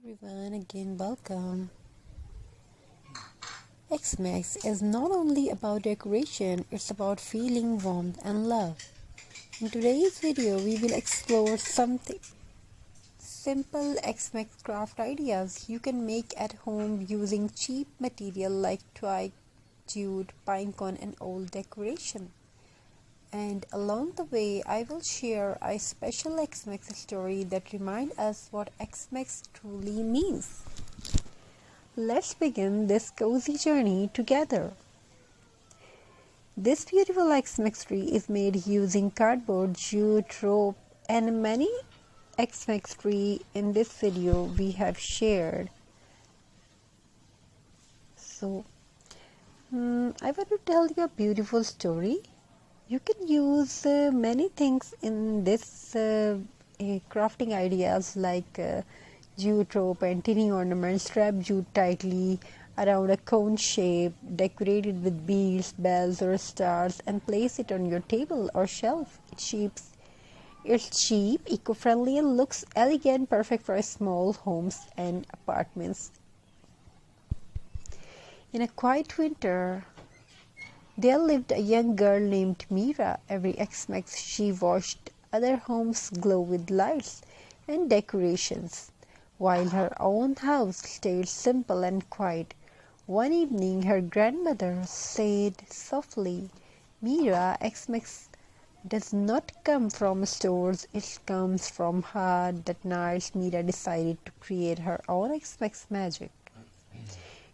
Everyone, again welcome. Xmas is not only about decoration, it's about feeling warmth and love. In today's video, we will explore something simple Xmas craft ideas you can make at home using cheap material like twine, jute, pinecone and old decoration. And along the way, I will share a special Xmas story that reminds us what Xmas truly means. Let's begin this cozy journey together. This beautiful Xmas tree is made using cardboard, jute, rope, and many Xmas tree in this video we have shared. So, I want to tell you a beautiful story. You can use many things in this crafting ideas like jute rope and tiny ornaments. Strap jute tightly around a cone shape, decorate it with beads, bells or stars and place it on your table or shelf. It's cheap, eco-friendly and looks elegant, perfect for small homes and apartments. In a quiet winter, there lived a young girl named Mira. Every Xmas she watched other homes glow with lights and decorations, while her own house stayed simple and quiet. One evening her grandmother said softly, "Mira, Xmas does not come from stores, it comes from heart." That night Mira decided to create her own Xmas magic.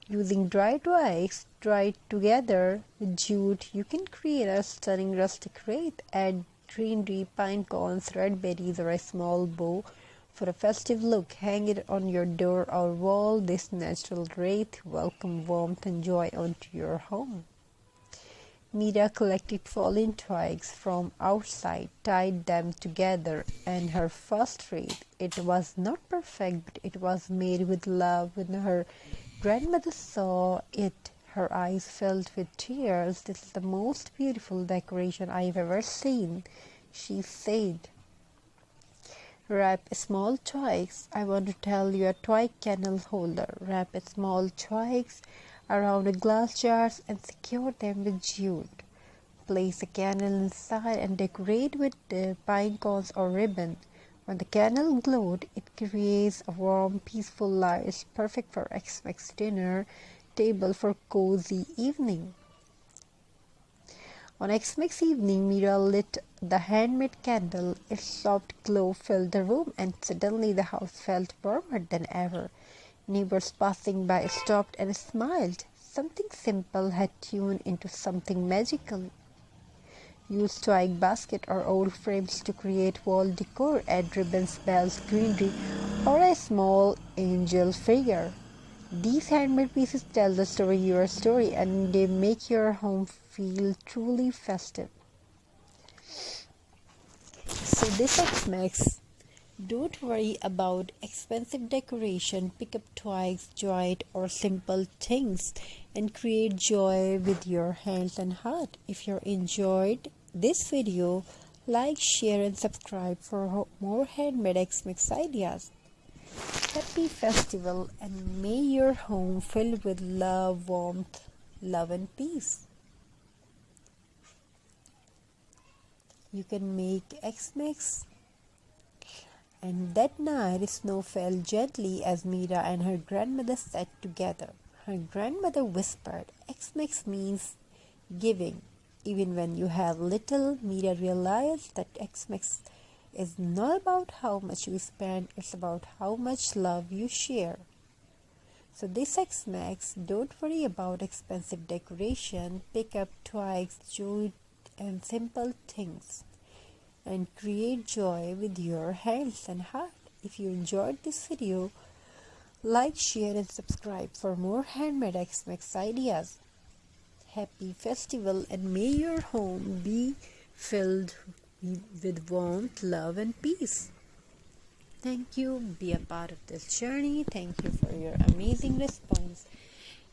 Using dry twigs tied together with jute, you can create a stunning rustic wreath. Add greenery, pine cones, red berries, or a small bow for a festive look. Hang it on your door or wall. This natural wreath welcome warmth and joy onto your home. Mira collected fallen twigs from outside, tied them together, and her first wreath. It was not perfect, but it was made with love. When her grandmother saw it, her eyes filled with tears. "This is the most beautiful decoration I've ever seen," she said. Wrap small twigs. I want to tell you a twig candle holder. Wrap small twigs around glass jars and secure them with jute. Place a candle inside and decorate with pine cones or ribbon. When the candle glowed, it creates a warm, peaceful light. It's perfect for Xmas dinner table for cozy evening. On Xmas evening, Mira lit the handmade candle. Its soft glow filled the room, and suddenly the house felt warmer than ever. Neighbors passing by stopped and smiled. Something simple had tuned into something magical. Use twig basket or old frames to create wall decor. Add ribbons, bells, greenery, or a small angel figure. These handmade pieces tell the story, your story, and they make your home feel truly festive. So this Xmas, don't worry about expensive decoration. Pick up twigs, jute, or simple things and create joy with your hands and heart. If you enjoyed this video, like, share and subscribe for more handmade Xmas ideas. Happy festival and may your home fill with love, warmth, love and peace. You can make Xmas. And that night snow fell gently as Mira and her grandmother sat together. Her grandmother whispered, "Xmas means giving. Even when you have little." Mira realized that Xmas is not about how much you spend, it's about how much love you share. So this Xmas, don't worry about expensive decoration. Pick up twigs, jute and simple things and create joy with your hands and heart. If you enjoyed this video, like, share and subscribe for more handmade Xmas ideas. Happy festival and may your home be filled with warmth, love and peace. Thank you. Be a part of this journey. Thank you for your amazing response.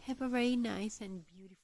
Have a very nice and beautiful